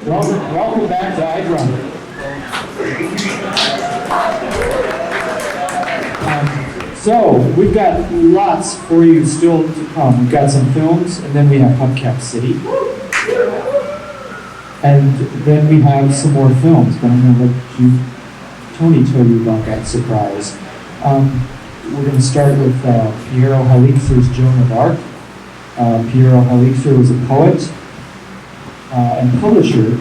Welcome back to Eyedrum. So, we've got lots for you still to come. We've got some films, and then we have Hubcap City. And then we have some more films, but I'm going to let Tony tell you about that surprise. We're going to start with Piero Heliczer's Joan of Arc. Piero Heliczer was a poet and publisher,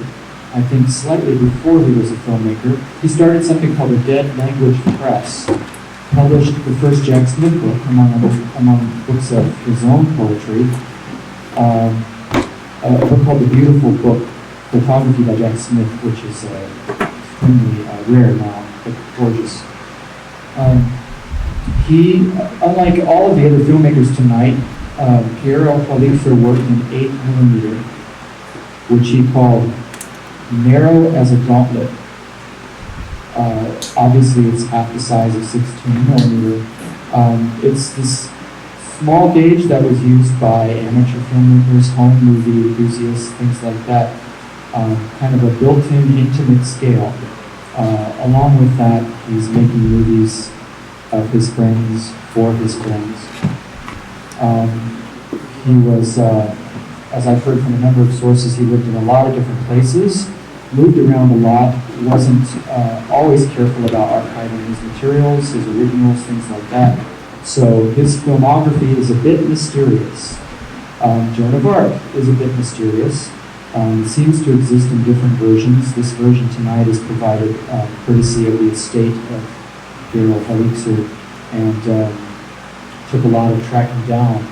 I think slightly before he was a filmmaker. He started something called the Dead Language Press, published the first Jack Smith book among books of his own poetry, a book called The Beautiful Book, Photography by Jack Smith, which is extremely rare now, but gorgeous. He, unlike all of the other filmmakers tonight, Piero Heliczer worked in 8mm, which he called narrow as a gauntlet. Obviously, it's half the size of 16mm. It's this small gauge that was used by amateur filmmakers, home movie enthusiasts, things like that. Kind of a built-in intimate scale. Along with that, he's making movies of his friends for his friends. He was, as I've heard from a number of sources, he lived in a lot of different places, moved around a lot, wasn't always careful about archiving his materials, his originals, things like that. So his filmography is a bit mysterious. Joan of Arc is a bit mysterious. It seems to exist in different versions. This version tonight is provided courtesy of the estate of Piero Heliczer, and took a lot of tracking down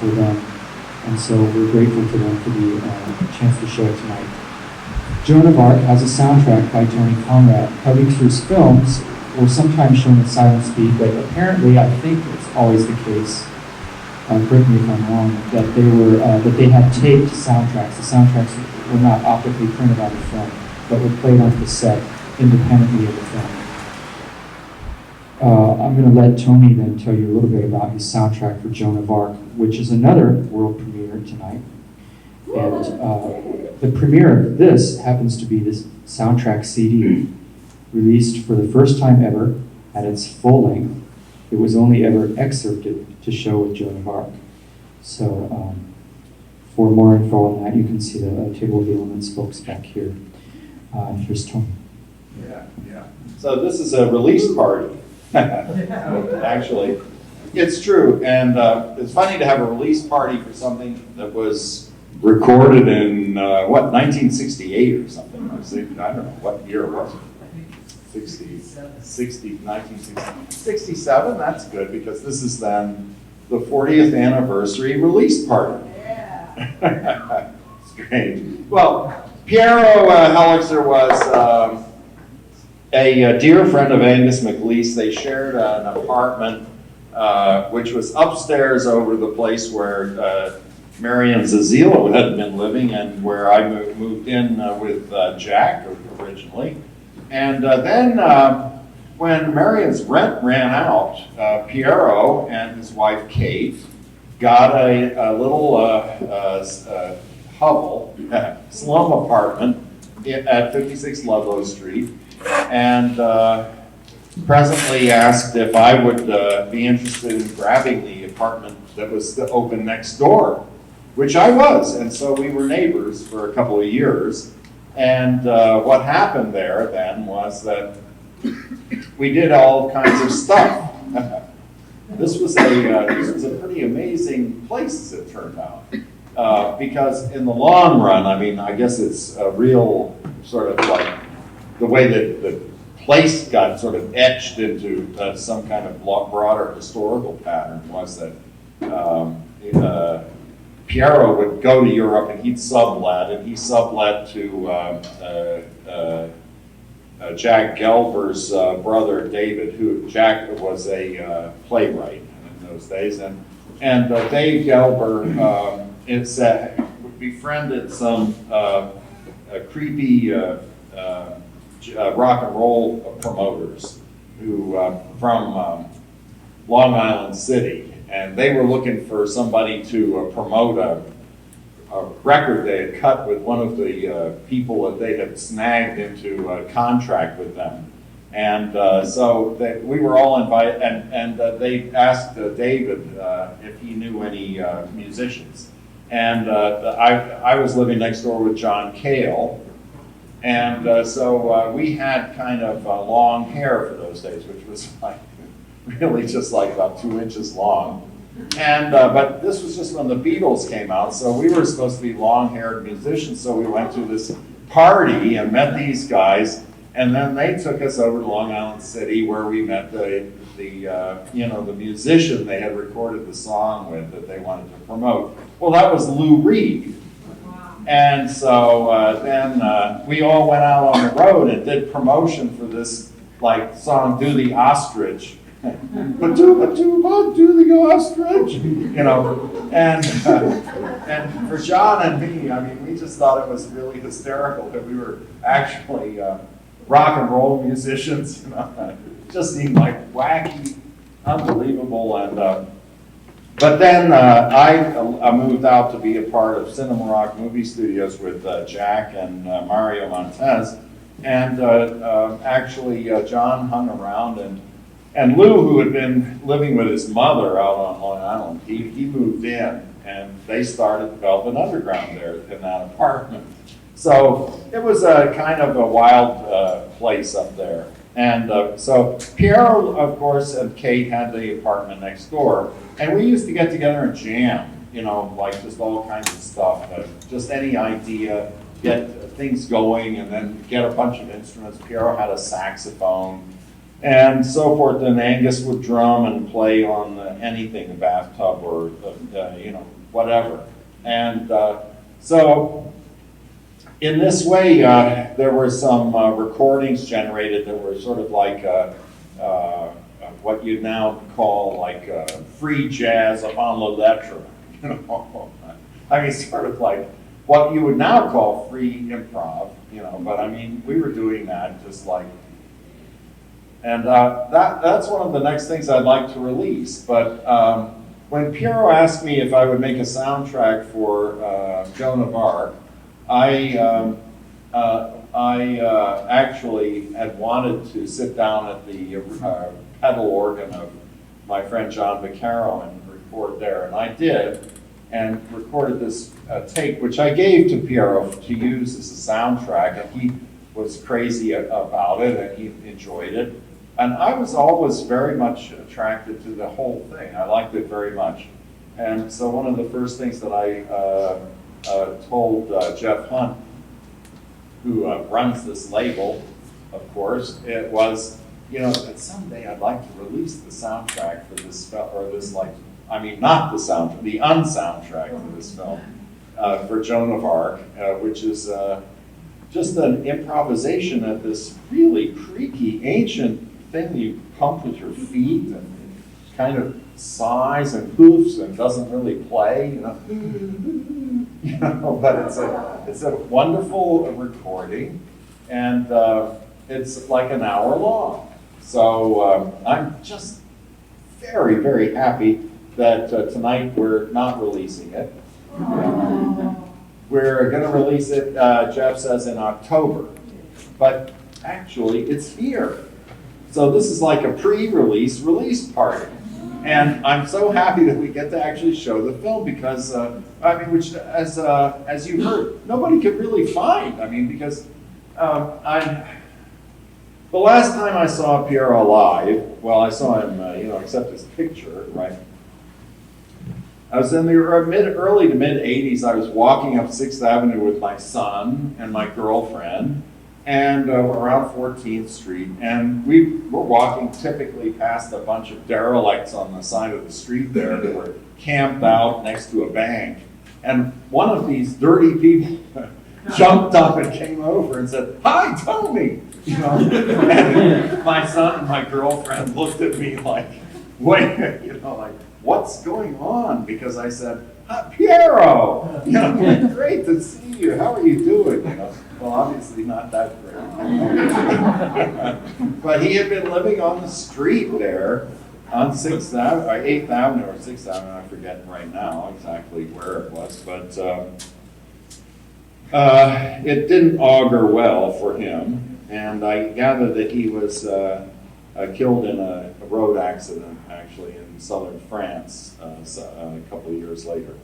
for them. And so we're grateful to them for the chance to show it tonight. Joan of Arc has a soundtrack by Tony Conrad. Heliczer's films were sometimes shown at silent speed, but apparently, I think it's always the case, correct me if I'm wrong, that they had taped soundtracks. The soundtracks were not optically printed on the film, but were played on cassette independently of the film. I'm going to let Tony then tell you a little bit about his soundtrack for Joan of Arc, which is another world premiere tonight. And the premiere of this happens to be this soundtrack CD, released for the first time ever at its full length. It was only ever excerpted to show with Joan of Arc. So for more info on that, you can see the table of the elements folks back here. Here's Tony. Yeah. So this is a release party. Actually, it's true. And it's funny to have a release party for something that was recorded in, 1968 or something. I don't know, what year was it? 1967, that's good, because this is then the 40th anniversary release party. Yeah. Strange. Well, Piero Heliczer was a dear friend of Angus MacLeese. They shared an apartment which was upstairs over the place where Marion Zazila had been living, and where I moved in with Jack originally. And then when Marion's rent ran out, Piero and his wife Kate got a little hovel, slum apartment at 56 Ludlow Street, and presently asked if I would be interested in grabbing the apartment that was open next door, which I was. And so we were neighbors for a couple of years. And what happened there then was that we did all kinds of stuff. This was a pretty amazing place, as it turned out, because in the long run, I mean, I guess it's a real sort of like the way that the place got sort of etched into some kind of broader historical pattern was that Piero would go to Europe and he'd sublet, and he sublet to Jack Gelber's brother David, who Jack was a playwright in those days, and Dave Gelber befriended some creepy rock and roll promoters who from Long Island City. And they were looking for somebody to promote a record they had cut with one of the people that they had snagged into a contract with them. And so we were all invited, and they asked David if he knew any musicians. And I was living next door with John Cale, and so we had kind of long hair for those days, which was like really just like about 2 inches long. And but this was just when the Beatles came out, so we were supposed to be long-haired musicians. So we went to this party and met these guys, and then they took us over to Long Island City, where we met the musician they had recorded the song with that they wanted to promote. Well, that was Lou Reed. And so then we all went out on the road and did promotion for this like song, "Do the Ostrich." But do the ostrich, you know, and for John and me, I mean, we just thought it was really hysterical that we were actually rock and roll musicians, you know, just seemed like wacky, unbelievable, and but then I moved out to be a part of Cinema Rock Movie Studios with Jack and Mario Montez, and actually John hung around, and Lou, who had been living with his mother out on Long Island, he moved in, and they started the Velvet Underground there in that apartment. So it was a kind of a wild place up there. And so Piero, of course, and Kate had the apartment next door, and we used to get together and jam, you know, like just all kinds of stuff, just any idea, get things going, and then get a bunch of instruments. Piero had a saxophone, and so forth. And Angus would drum and play on anything, the bathtub or you know, whatever. And so in this way, there were some recordings generated that were sort of like what you'd now call like free jazz avant la lettre. You know, I mean, sort of like what you would now call free improv. You know, but I mean, we were doing that just like. And that's one of the next things I'd like to release. But when Piero asked me if I would make a soundtrack for Joan of Arc, I actually had wanted to sit down at the pedal organ of my friend John Vaccaro and record there. And I did, and recorded this tape, which I gave to Piero to use as a soundtrack. And he was crazy about it, and he enjoyed it. And I was always very much attracted to the whole thing. I liked it very much. And so one of the first things that I told Jeff Hunt, who runs this label, of course, it was, you know, that someday I'd like to release the soundtrack for this film, or this, like, I mean, not the soundtrack, the unsoundtrack for this film, for Joan of Arc, which is just an improvisation of this really creaky, ancient thing you pump with your feet and kind of sighs and hoofs and doesn't really play, you know. You know, but it's a wonderful recording, and it's like an hour long. So I'm just very, very happy that tonight we're not releasing it. We're going to release it, Jeff says, in October, but actually it's here. So this is like a pre-release release party. And I'm so happy that we get to actually show the film because, I mean, which as you heard, nobody could really find. I mean, because the last time I saw Piero live, well, I saw him, you know, except his picture, right? I was in the early to mid 80s. I was walking up 6th Avenue with my son and my girlfriend, and around 14th Street, and we were walking typically past a bunch of derelicts on the side of the street there that were camped out next to a bank. And one of these dirty people jumped up and came over and said, "Hi, Tony!" You know, and my son and my girlfriend looked at me like, wait, you know, like, what's going on? Because I said, "Piero, you know, great to see you. How are you doing?" You know, well, obviously not that great. But he had been living on the street there on 6th Avenue, or 8th Avenue or 6th Avenue, I forget right now exactly where it was. But It didn't augur well for him, and I gather that he was killed in a road accident, actually, in southern France a couple of years later.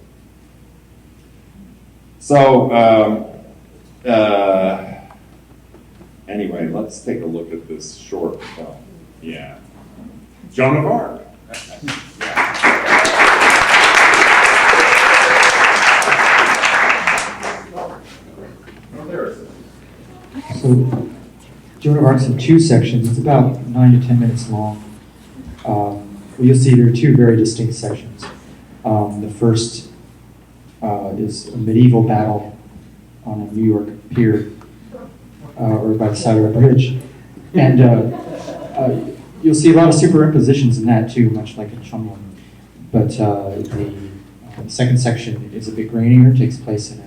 So, anyway, let's take a look at this short film. Yeah. Joan of Arc. So, Joan of Arc's in two sections. It's about 9 to 10 minutes long. Well, you'll see there are two very distinct sections. The first is a medieval battle on a New York pier, or by the side of a bridge. And you'll see a lot of superimpositions in that too, much like in Chumlum. But the second section is a bit grainier, takes place in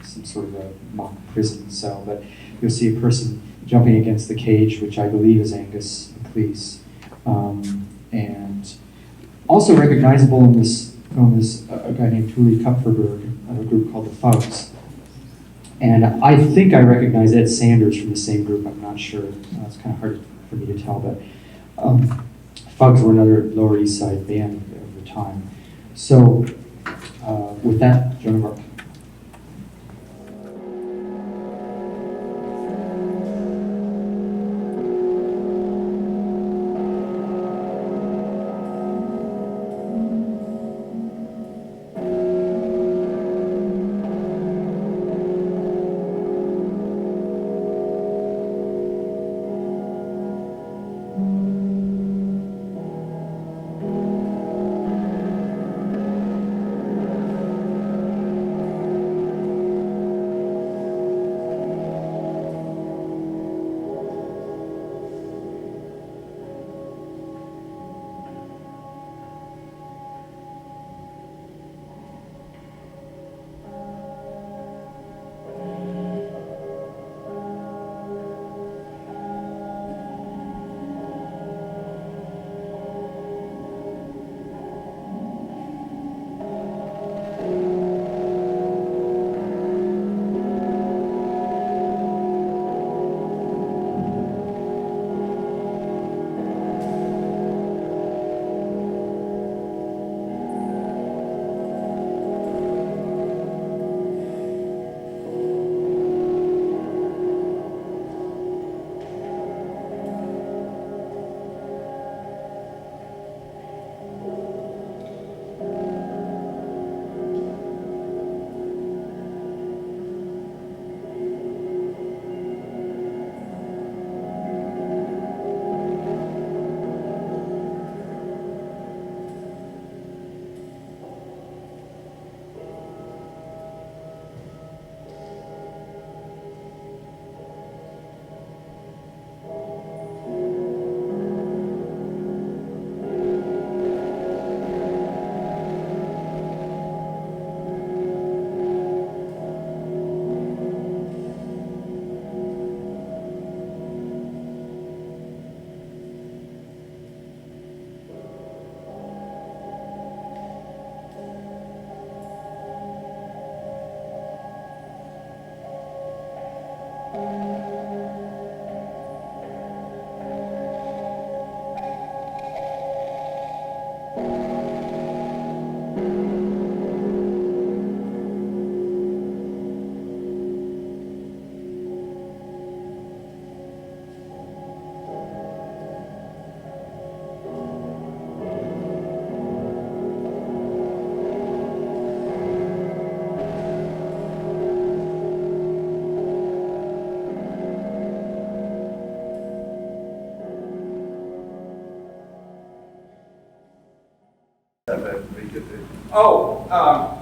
some sort of a mock prison cell. But you'll see a person jumping against the cage, which I believe is Angus Cleese. And also recognizable in this film is a guy named Tuli Kupferberg of a group called the Fugs. And I think I recognize Ed Sanders from the same group. I'm not sure. It's kind of hard for me to tell, but Fugs were another Lower East Side band of the time. So with that, Joan of Arc.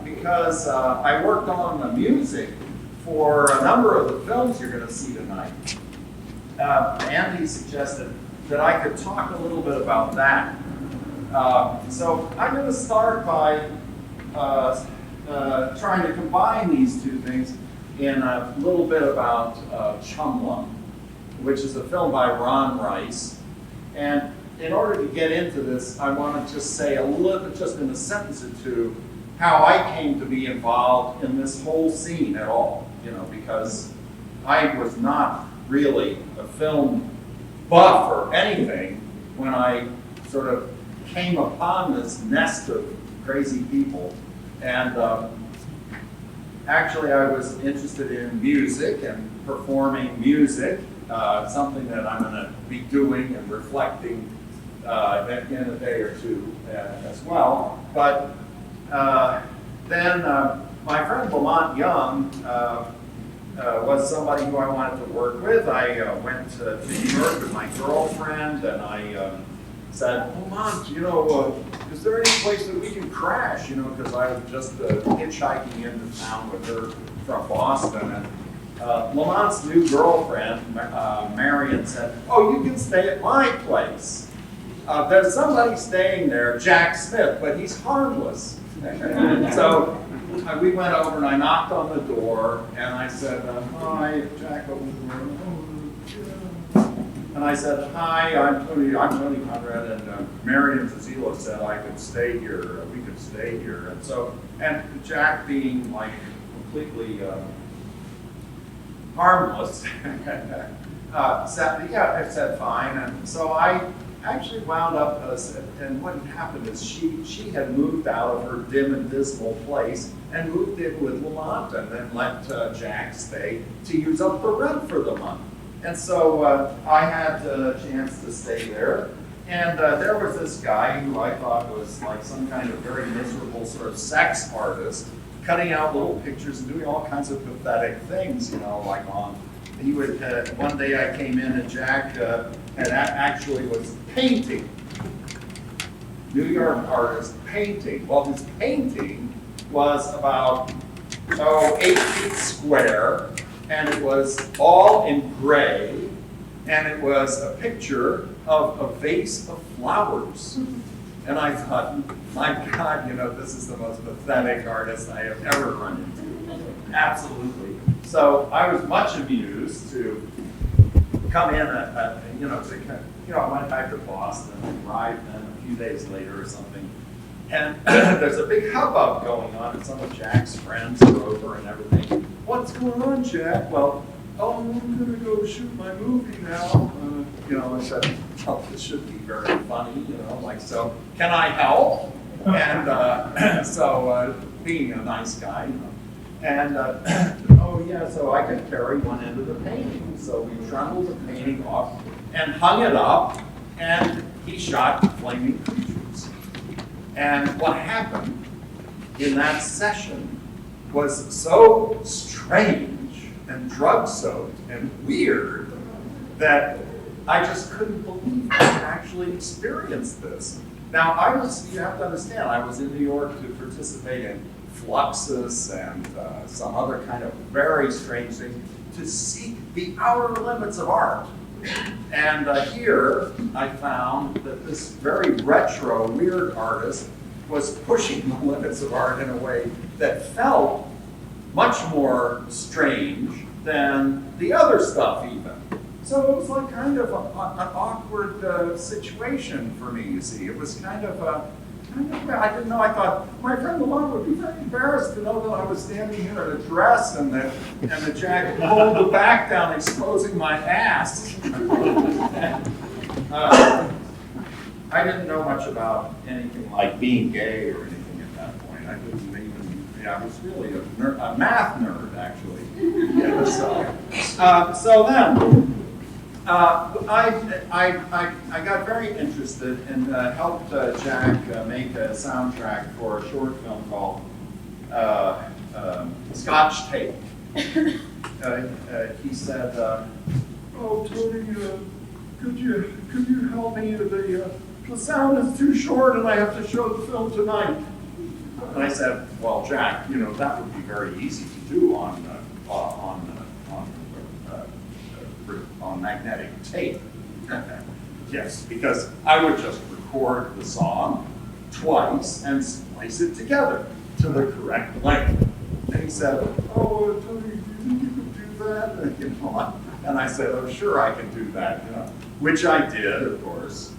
Because I worked on the music for a number of the films you're going to see tonight. Andy suggested that I could talk a little bit about that. So I'm going to start by trying to combine these two things in a little bit about Chumlum, which is a film by Ron Rice. And in order to get into this, I want to just say a little bit, just in a sentence or two, how I came to be involved in this whole scene at all, because I was not really a film buff or anything when I sort of came upon this nest of crazy people. And actually I was interested in music and performing music, something that I'm going to be doing and reflecting in a day or two as well. But then my friend Lamont Young was somebody who I wanted to work with. I went to New York with my girlfriend, and I said, Lamont, is there any place that we can crash? Because I was just hitchhiking into town with her from Boston. And Lamont's new girlfriend, Marion, said, oh, you can stay at my place. There's somebody staying there, Jack Smith, but he's harmless. So we went over and I knocked on the door and I said, hi, Jack opened the door. And I said, hi, I'm Tony Conrad, and Marion Zazila said I could stay here, we could stay here. And Jack being like completely harmless, said, yeah, I said fine. And so I actually wound up, and what had happened is she had moved out of her dim and dismal place and moved in with Lamont and then let Jack stay to use up the rent for the month. And so I had a chance to stay there. And there was this guy who I thought was like some kind of very miserable sort of sex artist, cutting out little pictures and doing all kinds of pathetic things, like on. He would, one day I came in and Jack had actually was painting. New York artist painting. Well, his painting was about, 8 feet square, and it was all in gray, and it was a picture of a vase of flowers. And I thought, my God, this is the most pathetic artist I have ever run into. Absolutely. So I was much amused to come in I went back to Boston and arrived then a few days later or something. And there's a big hubbub going on, and some of Jack's friends are over and everything. What's going on, Jack? Well, I'm going to go shoot my movie now. I said, well, this should be very funny, so can I help? And so being a nice guy, and oh yeah, so I could carry one end of the painting. So we trundled the painting off and hung it up, and he shot flaming creatures. And what happened in that session was so strange and drug-soaked and weird that I just couldn't believe I actually experienced this. Now, you have to understand, I was in New York to participate in Fluxus and some other kind of very strange things to seek the outer limits of art. And here I found that this very retro, weird artist was pushing the limits of art in a way that felt much more strange than the other stuff even. So it was like kind of an awkward situation for me, you see. It was kind of I didn't know, I thought, my friend Lamont would be very embarrassed to know that I was standing here in a dress and the Jack pulled the back down, exposing my ass. I didn't know much about anything like being gay or anything at that point. I didn't even, I was really a math nerd, actually. Yeah, so then, I got very interested and helped Jack make a soundtrack for a short film called Scotch Tape. He said, "Oh, Tony, could you help me? The sound is too short, and I have to show the film tonight." And I said, "Well, Jack, that would be very easy to do on magnetic tape." Yes, because I would just record the song twice and splice it together to the correct length. And he said, "Oh, Tony, do you think you could do that?" And I said, "Oh, sure, I can do that," which I did, of course.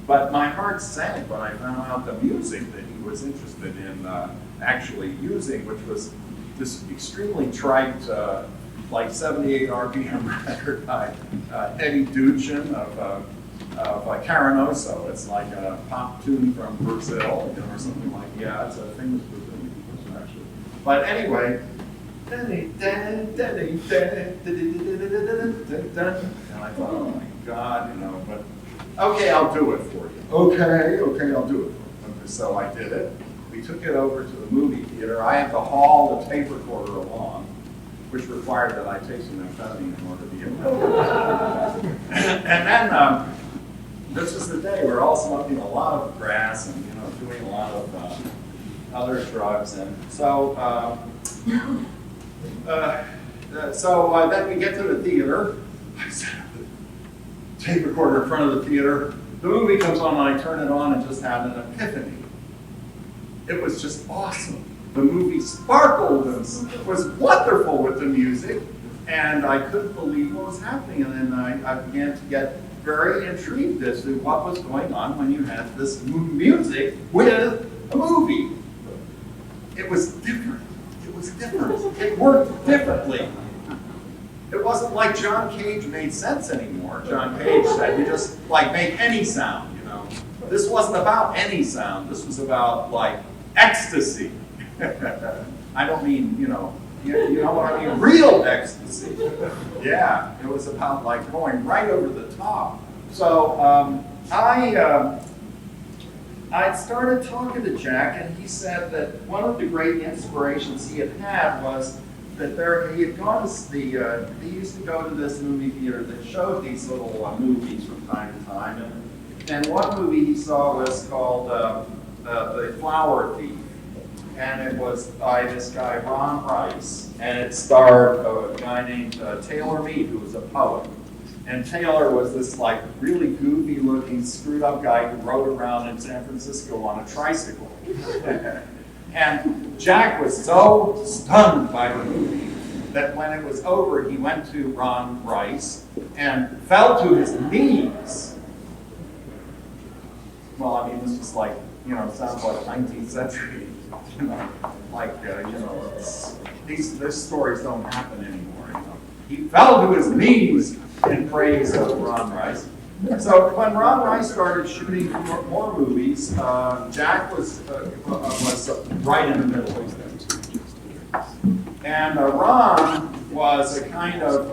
But my heart sank when I found out the music that he was interested in actually using, which was this extremely trite, like 78 RPM record by Eddie Duchin of Caranoso. It's like a pop tune from Brazil, or something like that. Yeah, it's a famous Brazilian person, actually. But anyway, and I thought, oh my God, but okay, I'll do it for you. Okay, I'll do it for you. So I did it. We took it over to the movie theater. I had to haul the tape recorder along, which required that I take some amphetamine in order to get that. And then, this is the day we're all smoking a lot of grass and, doing a lot of other drugs. And so, then we get to the theater. I set up the tape recorder in front of the theater. The movie comes on and I turn it on and just had an epiphany. It was just awesome. The movie sparkled and was wonderful with the music, and I couldn't believe what was happening. And then I began to get very intrigued as to what was going on when you had this music with a movie. It was different. It was different. It worked differently. It wasn't like John Cage made sense anymore. John Cage said, you just make any sound, This wasn't about any sound. This was about ecstasy. I don't mean, you know what I mean, real ecstasy. Yeah, it was about going right over the top. So I started talking to Jack, and he said that one of the great inspirations he had was that he had gone to he used to go to this movie theater that showed these little movies from time to time, and one movie he saw was called The Flower Thief, and it was by this guy Ron Rice, and it starred a guy named Taylor Mead, who was a poet. And Taylor was this really goofy looking screwed up guy who rode around in San Francisco on a tricycle. And Jack was so stunned by the movie that when it was over, he went to Ron Rice and fell to his knees. Well, I mean, this was sounds like 19th century, these stories don't happen anymore, He fell to his knees in praise of Ron Rice. So when Ron Rice started shooting more movies, Jack was right in the middle of them. And Ron was a kind of,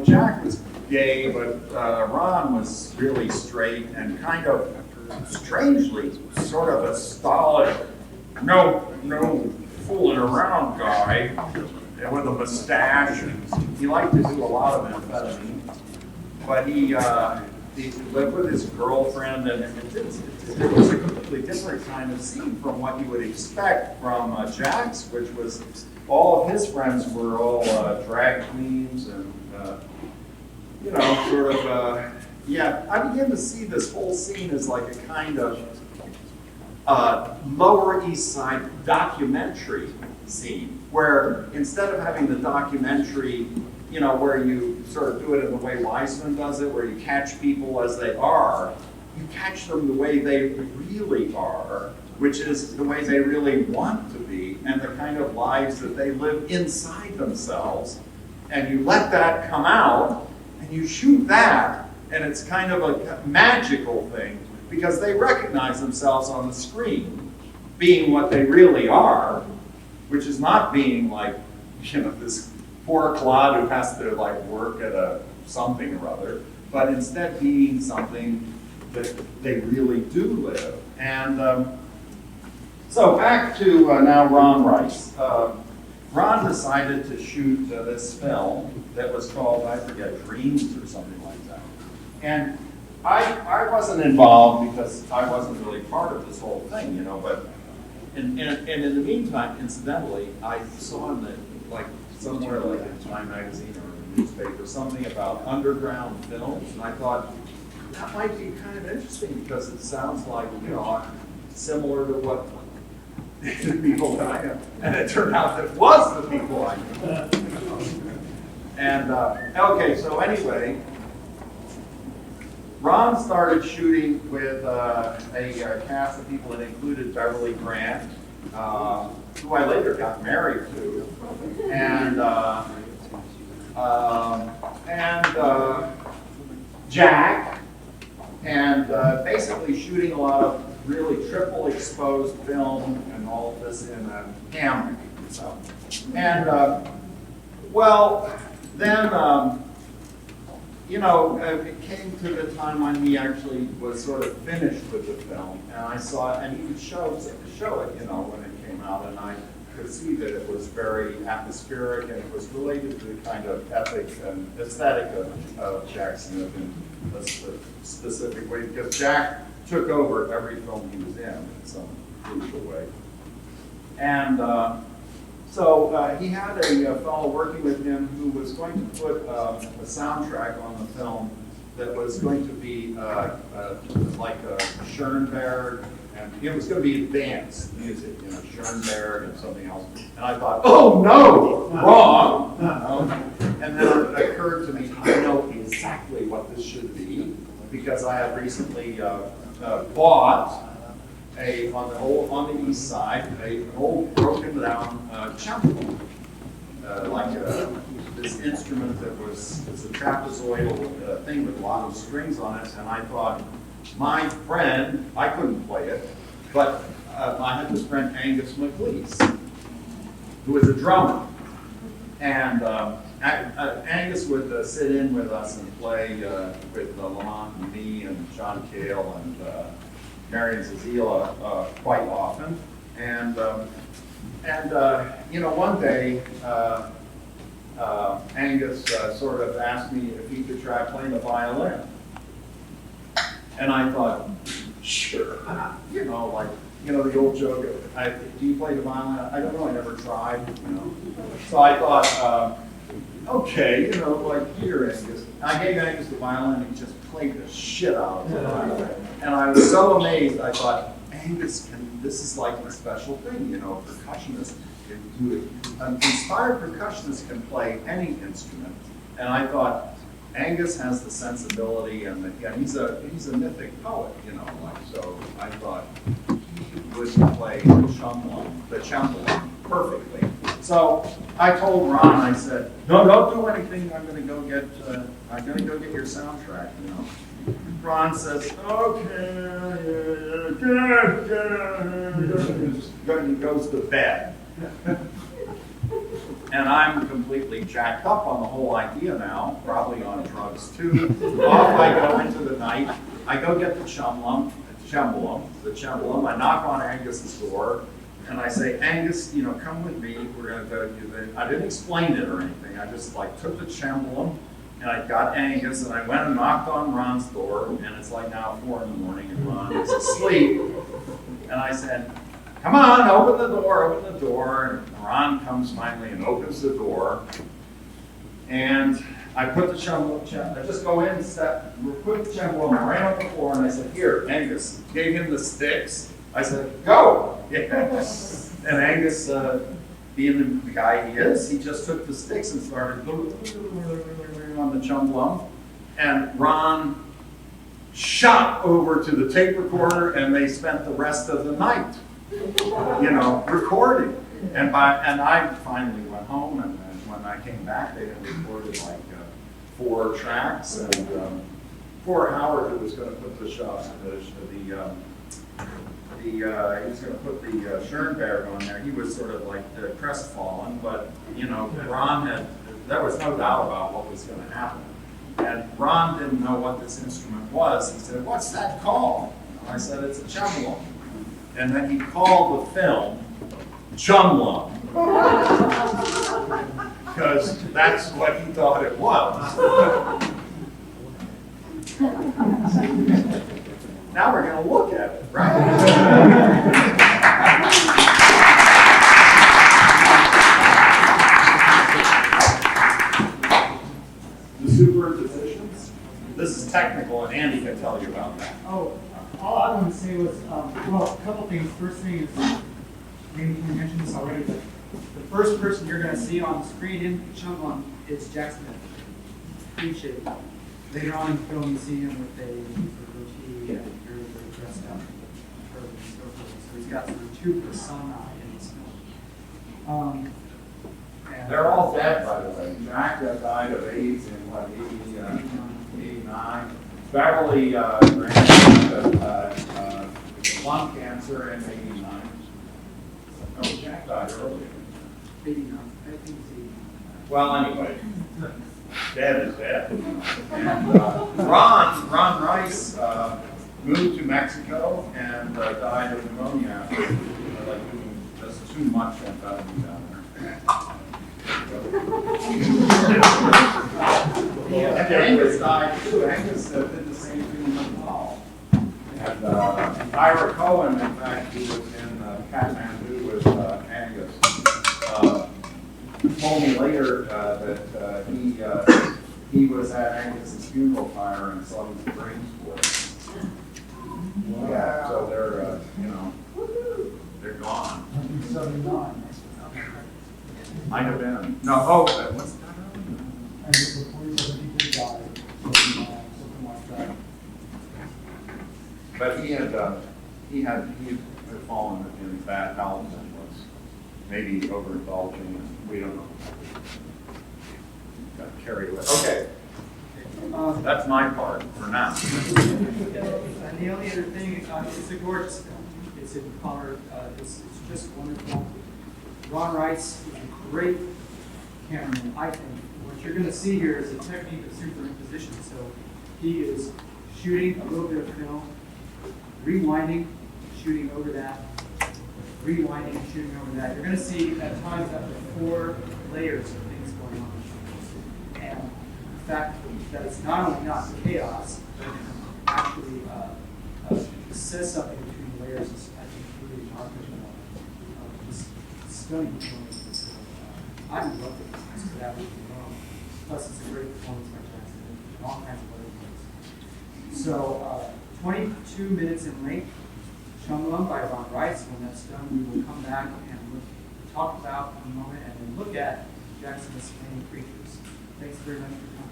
Jack was gay, but Ron was really straight and kind of strangely sort of a stolid, no fooling around guy with a mustache, and he liked to do a lot of amphetamine. But he lived with his girlfriend, and it was a completely different kind of scene from what you would expect from Jack's, which was all of his friends were all drag queens and, I began to see this whole scene as a kind of Lower East Side documentary scene, where instead of having the documentary, where you sort of do it in the way Weisman does it, where you catch people as they are, you catch them the way they really are, which is the way they really want to be, and the kind of lives that they live inside themselves. And you let that come out, and you shoot that, and it's kind of a magical thing, because they recognize themselves on the screen being what they really are, which is not being this poor clod who has to work at something or other, but instead being something that they really do live. And so back to now Ron Rice. Ron decided to shoot this film that was called, I forget, Dreams or something like that. And I wasn't involved because I wasn't really part of this whole thing, but and in the meantime, incidentally, I saw in the somewhere in Time magazine or a newspaper something about underground films, and I thought that might be kind of interesting because it sounds like similar to what the people that I know, and it turned out that it was the people I knew. And okay, so anyway, Ron started shooting with a cast of people that included Beverly Grant, who I later got married to, and Jack, and basically shooting a lot of really triple exposed film and all of this in a camera. So, and well, then you know, it came to the time when he actually was sort of finished with the film, and I saw it, and he would show it, you know, when it came out, and I could see that it was very atmospheric, and it was related to the kind of ethic and aesthetic of Jack Smith in a specific way, because Jack took over every film he was in some crucial way. And so he had a fellow working with him who was going to put a soundtrack on the film that was going to be like a Schoenberg, and it was going to be advanced music, you know, Schoenberg and something else. And I thought, oh no, wrong. And then it occurred to me, I know exactly what this should be, because I had recently bought on the east side, an old broken down chumlum, like this instrument that it's a trapezoidal thing with a lot of strings on it, and I thought, my friend, I couldn't play it, but I had this friend Angus McLeese, who was a drummer, and Angus would sit in with us and play with Lamont and me and John Cale and Marion Zazila quite often, and you know, one day Angus sort of asked me if he could try playing the violin, and I thought, sure, you know, like, you know, the old joke of, do you play the violin? I don't know, I never tried, you know. So I thought, okay, you know, like, here, Angus. I gave Angus the violin, and he just played the shit out of it. And I was so amazed, I thought, Angus this is like a special thing, you know, percussionists can do it. An inspired percussionist can play any instrument. And I thought, Angus has the sensibility, and he's a mythic poet, you know, like, so I thought he would play the Chumlum perfectly. So I told Ron, I said, no, don't do anything. I'm going to go get your soundtrack, you know. Ron says, okay, good. He goes to bed. And I'm completely jacked up on the whole idea now, probably on drugs too. Off I go into the night. I go get the chumlum. I knock on Angus's door, and I say, Angus, you know, come with me. We're going to go do the. I didn't explain it or anything. I just like took the chumlum, and I got Angus, and I went and knocked on Ron's door, and it's like now 4 in the morning, and Ron is asleep. And I said, come on, open the door. And Ron comes finally and opens the door. And I put the chumlum, I just go in, put the chumlum right on the floor, and I said, here, Angus. Gave him the sticks. I said, go. And Angus, being the guy he is, he just took the sticks and started on the chumlum. And Ron shot over to the tape recorder, and they spent the rest of the night, you know, recording. And I finally went home, and when I came back, they had recorded like 4 tracks, and poor Howard, who was going to put he was going to put the Schoenberg on there. He was sort of like crestfallen, but you know, there was no doubt about what was going to happen. And Ron didn't know what this instrument was. He said, "What's that called?" I said, "It's a chumlum." And then he called the film Chumlum, because that's what he thought it was. Now we're going to look at it, right? The superimpositions. This is technical, and Andy can tell you about that. Oh, all I wanted to say was, well, a couple things. First thing is, maybe you mentioned this already, but the first person you're going to see on the screen in Chumlum is Jack Smith. Clean shave. Later on in the film, you see him with a goatee and very, very dressed up, and so forth. So he's got sort of two persona in this film. And They're all dead, by the way. Jack died of AIDS in, what, 89? Beverly Grant lung cancer in 89. Oh, Jack died earlier. 89, I think it's 89. Well, anyway, dead is dead. And Ron Rice moved to Mexico and died of pneumonia after like doing just too much amphetamine down there. And Angus died too. Angus did the same thing with Paul. And Ira Cohen, in fact, who was in Kathmandu with Angus, told me later that he was at Angus's funeral pyre and saw his brains for it. Yeah, so they're they're gone. 79. Might have been. No, what's that? And before he died, something like that. But he had fallen in bad health and was maybe overindulging, and we don't know. Got carried away. Okay, that's my part for now. And the only other thing, it's a gorgeous film. It's in color. It's just wonderful. Ron Rice is a great cameraman, I think. What you're going to see here is a technique of superimposition. So he is shooting a little bit of film, rewinding, shooting over that, rewinding, shooting over that. You're going to see at times up to 4 layers of things going on. And the fact that it's not only not chaos, but actually says something between the layers is, I think, really remarkable. This stunning performance. I love it for that reason alone. Plus, it's a great performance by Jackson and all kinds of other things. So, 22 minutes in length, Chumlum by Ron Rice. When that's done, we will come back and talk about in a moment and then look at Jackson's many creatures. Thanks very much for coming.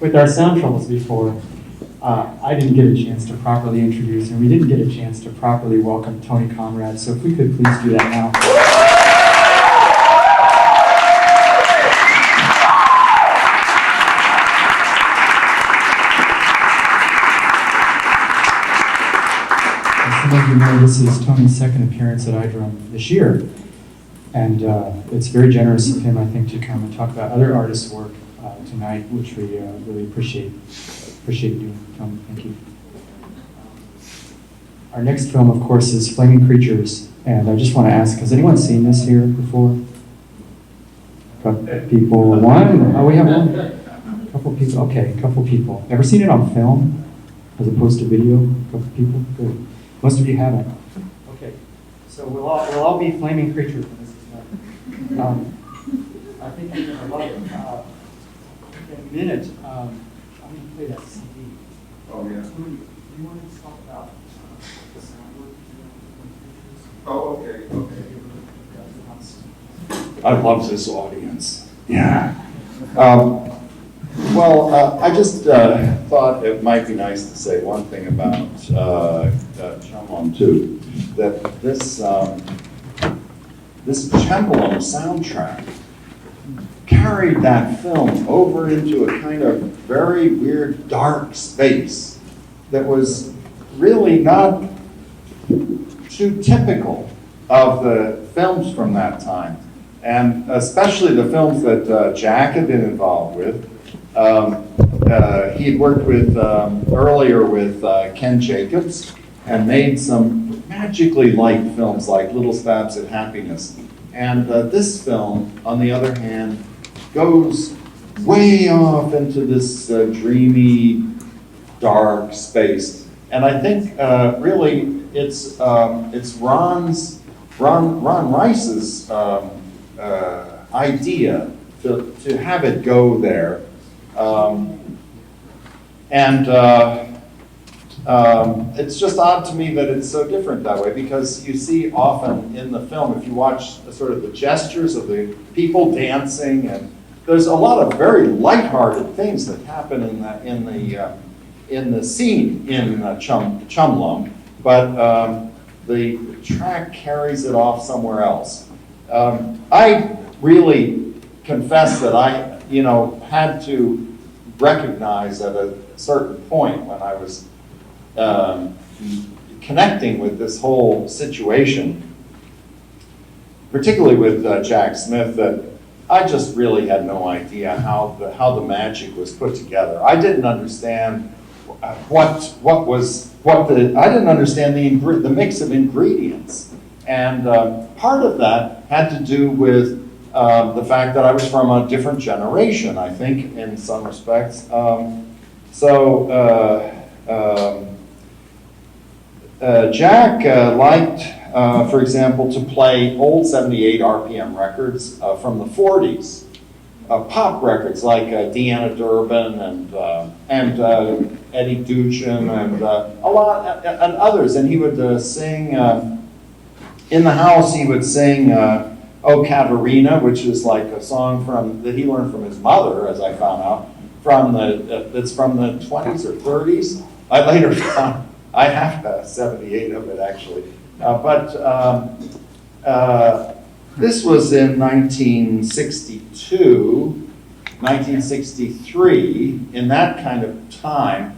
with our sound troubles before, I didn't get a chance to properly introduce, and we didn't get a chance to properly welcome Tony Conrad, so if we could please do that now. As some of you know, this is Tony's second appearance at Eyedrum this year, and it's very generous of him, I think, to come and talk about other artists' work tonight, which we really appreciate doing. Tony, thank you. Our next film, of course, is Flaming Creatures, and I just want to ask, has anyone seen this here before? A couple people, one? Oh, we have one? A couple people, okay, a couple people. Ever seen it on film as opposed to video? A couple people, good. Most of you haven't. Okay, so we'll all be flaming creatures when this is done. I think you're going to love it. In a minute, I'm going to play that CD. Oh, yeah. Do you want to talk about the sound work? Oh, okay. I love this audience. Yeah. I just thought it might be nice to say one thing about Chumlum too. That this Chumlum soundtrack carried that film over into a kind of very weird, dark space that was really not too typical of the films from that time, and especially the films that Jack had been involved with. He'd worked with earlier with Ken Jacobs and made some magically light films like Little Stabs at Happiness. And this film, on the other hand, goes way off into this dreamy, dark space. And I think really it's Ron Rice's idea to have it go there. It's just odd to me that it's so different that way, because you see often in the film, if you watch sort of the gestures of the people dancing, and there's a lot of very lighthearted things that happen in the scene in Chumlum, but the track carries it off somewhere else. I really confess that I had to recognize at a certain point when I was connecting with this whole situation, particularly with Jack Smith, that I just really had no idea how the magic was put together. I didn't understand I didn't understand the mix of ingredients, and part of that had to do with the fact that I was from a different generation, I think, in some respects. Jack liked, for example, to play old 78 RPM records from the 40s, pop records like Deanna Durbin and Eddie Duchin and a lot and others. And he would sing in the house. He would sing "O Caterina," which is like a song that he learned from his mother, as I found out. It's from the 20s or 30s. I later found I have 78 of it actually, this was in 1962, 1963, in that kind of time,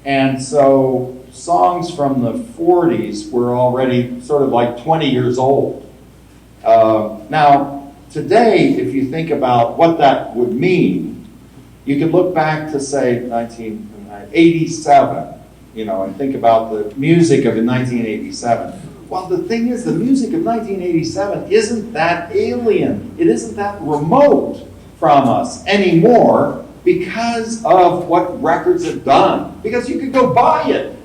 and so songs from the 40s were already sort of like 20 years old. Now, today, if you think about what that would mean, you could look back to, say, 1987, and think about the music of 1987. Well, the thing is, the music of 1987 isn't that alien. It isn't that remote from us anymore because of what records have done. Because you could go buy it,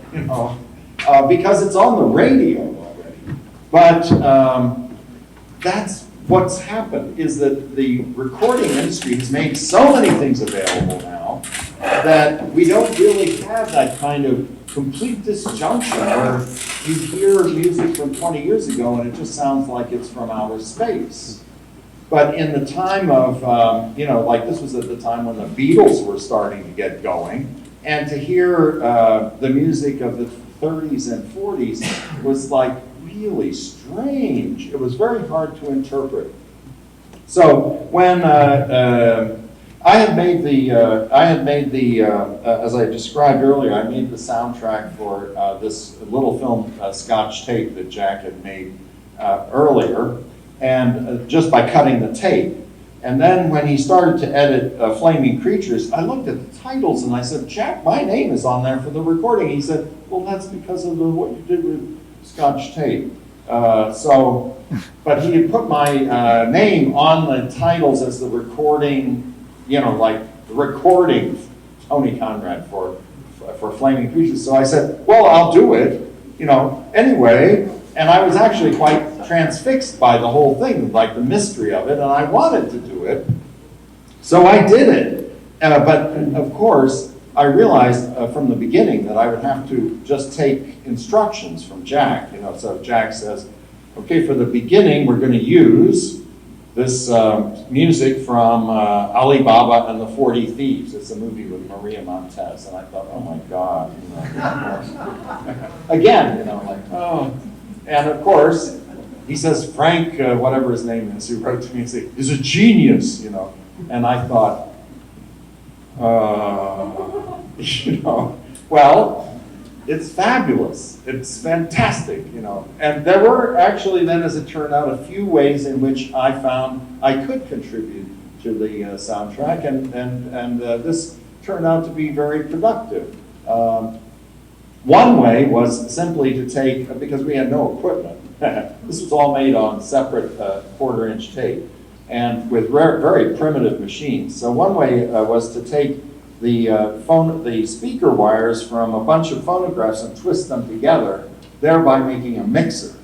because it's on the radio already. But that's what's happened, is that the recording industry has made so many things available now that we don't really have that kind of complete disjunction where you hear music from 20 years ago and it just sounds like it's from outer space. But in the time of, you know, like this was at the time when the Beatles were starting to get going, and to hear the music of the 30s and 40s was like really strange. It was very hard to interpret. So when I had made the, as I described earlier, I made the soundtrack for this little film, Scotch Tape, that Jack had made earlier, and just by cutting the tape. And then when he started to edit Flaming Creatures, I looked at the titles and I said, Jack, my name is on there for the recording. He said, well, that's because of what you did with Scotch Tape. But he had put my name on the titles as the recording, you know, like the recording Tony Conrad for Flaming Creatures. So I said, well, I'll do it, you know, anyway. And I was actually quite transfixed by the whole thing, like the mystery of it, and I wanted to do it. So I did it. But of course, I realized from the beginning that I would have to just take instructions from Jack. You know, so Jack says, okay, for the beginning, we're going to use this music from Ali Baba and the 40 Thieves. It's a movie with Maria Montez. And I thought, oh my God. You know, again, you know, like, oh. And of course, he says, Frank, whatever his name is, who wrote to me and said, is a genius, you know. And I thought, you know, well, it's fabulous. It's fantastic, you know. And there were actually then, as it turned out, a few ways in which I found I could contribute to the soundtrack, and this turned out to be very productive. One way was simply to take, because we had no equipment, this was all made on separate quarter-inch tape, and with very primitive machines. So one way was to take the speaker wires from a bunch of phonographs and twist them together, thereby making a mixer.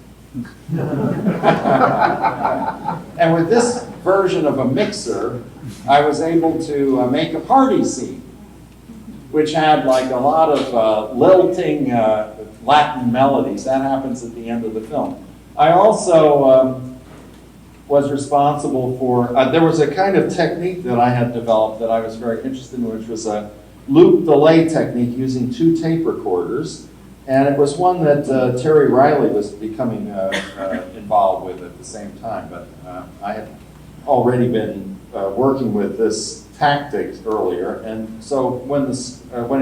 And with this version of a mixer, I was able to make a party scene, which had like a lot of lilting Latin melodies. That happens at the end of the film. I also was responsible for, there was a kind of technique that I had developed that I was very interested in, which was a loop delay technique using 2 tape recorders. And it was one that Terry Riley was becoming involved with at the same time. But I had already been working with this tactics earlier, and so when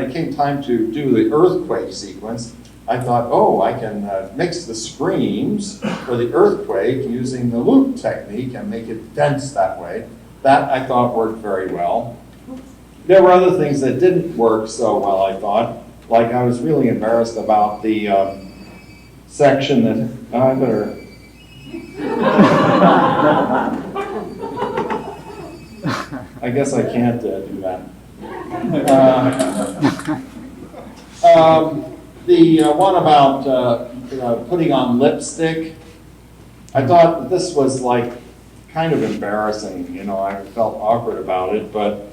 it came time to do the earthquake sequence, I thought, oh, I can mix the screams for the earthquake using the loop technique and make it dense that way. That I thought worked very well. There were other things that didn't work so well, I thought. Like I was really embarrassed about the section that I better. I guess I can't do that. The one about putting on lipstick, I thought that this was like kind of embarrassing. You know, I felt awkward about it, but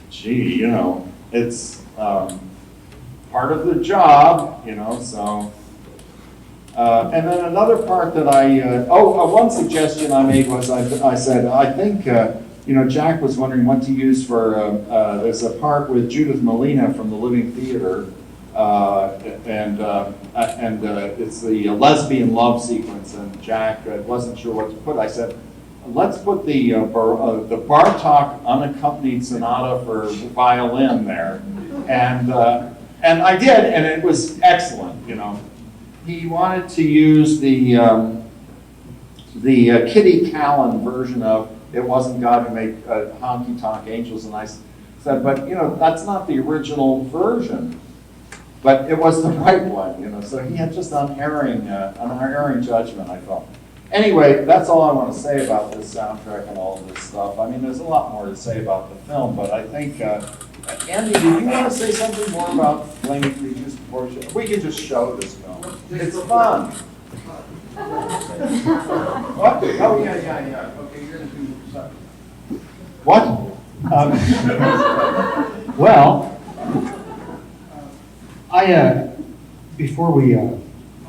gee, you know, it's part of the job, you know, so. And then another part that one suggestion I made was I said, I think, you know, Jack was wondering what to use for, there's a part with Judith Malina from the Living Theater, and it's the lesbian love sequence, and Jack wasn't sure what to put. I said, let's put the Bartók unaccompanied sonata for violin there. And I did, and it was excellent, you know. He wanted to use the Kitty Callan version of It Wasn't God Who Made Honky Tonk Angels, and I said, but you know, that's not the original version, but it was the right one, you know. So he had just unerring judgment, I thought. Anyway, that's all I want to say about this soundtrack and all of this stuff. I mean, there's a lot more to say about the film, but I think, Andy, do you want to say something more about Flaming Creatures before we can just show this film? It's fun. What? Oh, yeah. Okay, you're going to do something. What? Well, before we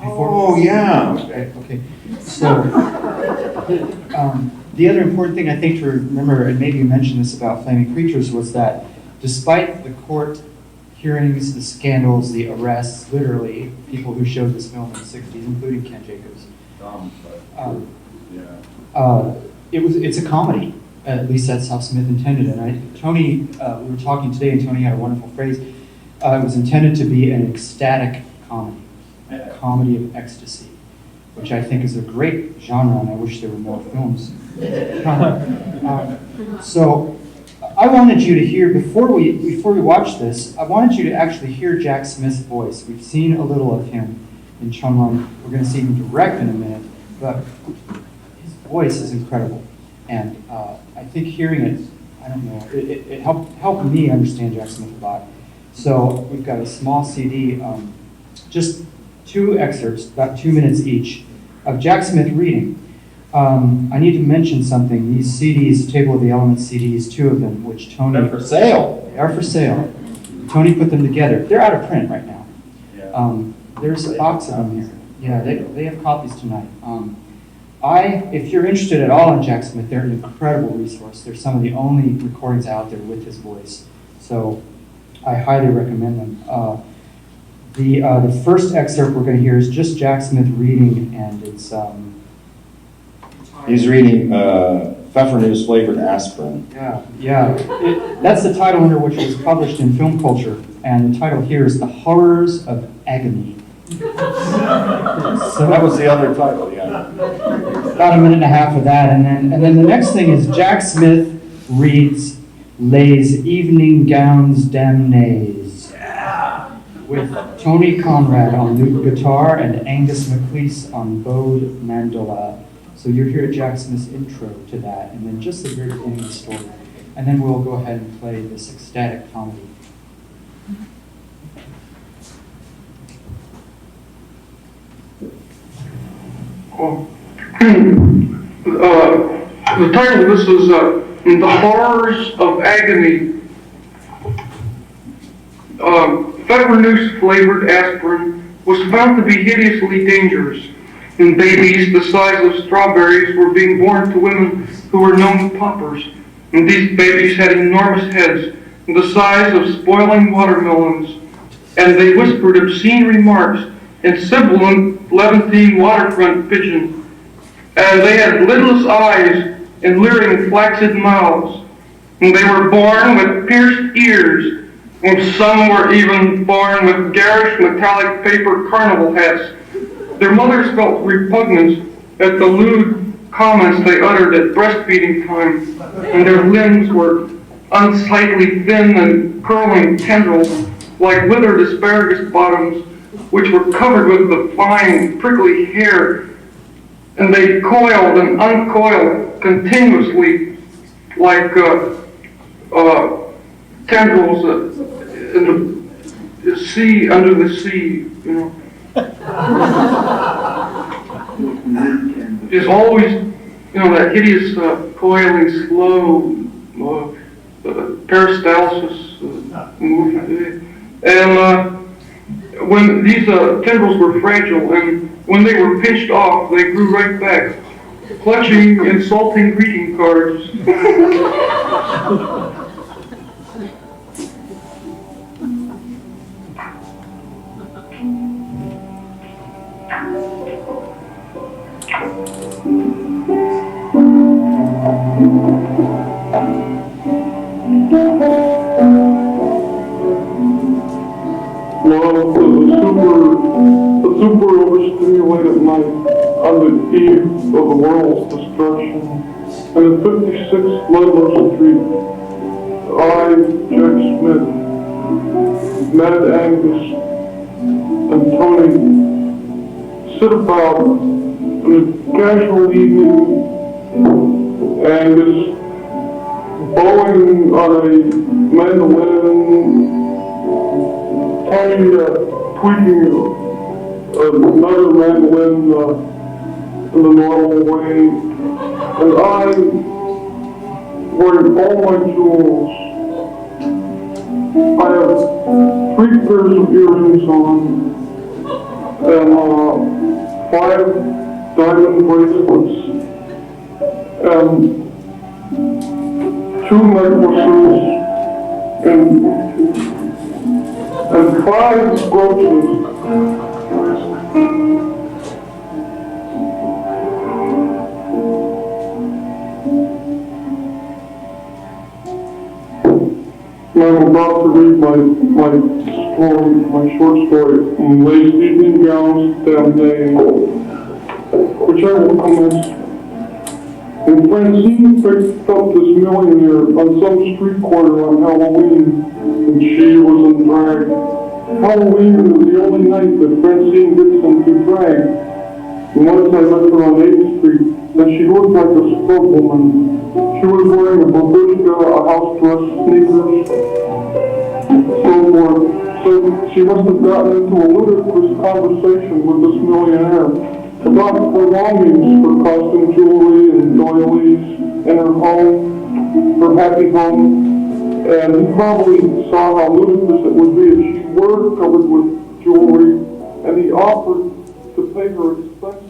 Oh, yeah. Okay. So, the other important thing I think to remember, and maybe you mentioned this about Flaming Creatures, was that despite the court hearings, the scandals, the arrests, literally, people who showed this film in the 60s, including Ken Jacobs, it's a comedy. At least that's how Smith intended it. Tony, we were talking today, and Tony had a wonderful phrase. It was intended to be an ecstatic comedy, a comedy of ecstasy, which I think is a great genre, and I wish there were more films. So I wanted you to hear, before we watch this, I wanted you to actually hear Jack Smith's voice. We've seen a little of him in Chumlum. We're going to see him direct in a minute, but his voice is incredible. And I think hearing it, I don't know, it helped me understand Jack Smith a lot. So we've got a small CD, just 2 excerpts, about 2 minutes each, of Jack Smith reading. I need to mention something. These CDs, Table of the Elements CDs, 2 of them, which Tony... They're for sale. They are for sale. Tony put them together. They're out of print right now. Yeah. There's a box of them here. Yeah, they have copies tonight. If you're interested at all in Jack Smith, they're an incredible resource. They're some of the only recordings out there with his voice. So I highly recommend them. The first excerpt we're going to hear is just Jack Smith reading, and it's... He's reading Pfeffernuss flavored aspirin. Yeah. That's the title under which it was published in Film Culture, and the title here is The Horrors of Agony. So that was the other title, yeah. About a minute and a half of that, and then the next thing is Jack Smith reads Les Evening Gowns Damnés, with Tony Conrad on lute guitar and Angus MacLeese on bowed mandola. So you'll hear Jack Smith's intro to that, and then just the very beginning of the story. And then we'll go ahead and play this ecstatic comedy. The title of this is The Horrors of Agony. Pfeffernuss flavored aspirin was found to be hideously dangerous. And babies the size of strawberries were being born to women who were known paupers. And these babies had enormous heads, the size of spoiling watermelons. And they whispered obscene remarks in sibilant Levantine waterfront pidgin. And they had lidless eyes and leering flaccid mouths. And they were born with pierced ears, and some were even born with garish metallic paper carnival hats. Their mothers felt repugnance at the lewd comments they uttered at breastfeeding time, and their limbs were unsightly thin and curling tendrils like withered asparagus bottoms, which were covered with the fine, prickly hair, and they coiled and uncoiled continuously like tendrils in the sea, under the sea, you know. Is always, you know, that hideous coiling, slow peristalsis movement. And when these tendrils were fragile, and when they were pinched off, they grew right back, clutching insulting greeting cards. Love is a super overstimulated night on the eve of the world's destruction. And at 56 Ludlow Street, I, Jack Smith, Mad Angus, and Tony sit about in a casual evening. Angus bowing on a mandolin, Tony tweaking another mandolin in the normal way, and I wearing all my jewels. I have 3 pairs of earrings on, and 5 diamond bracelets, and 2 necklaces, and 5 brooches. I'm about to read my story, my short story, Lace Evening Gowns, Damnation, which I will commence. And Francine picked up this millionaire on some street corner on Halloween, and she was in drag. Halloween is the only night that Francine gets into drag. And once I met her on 8th Street, and she looked like a scrub woman. She was wearing a babushka, a house dress, sneakers, so forth. So she must have gotten into a ludicrous conversation with this millionaire about her longings for costume jewelry and doilies in her home, her happy home. And he probably saw how ludicrous it would be if she were covered with jewelry, and he offered to pay her expenses.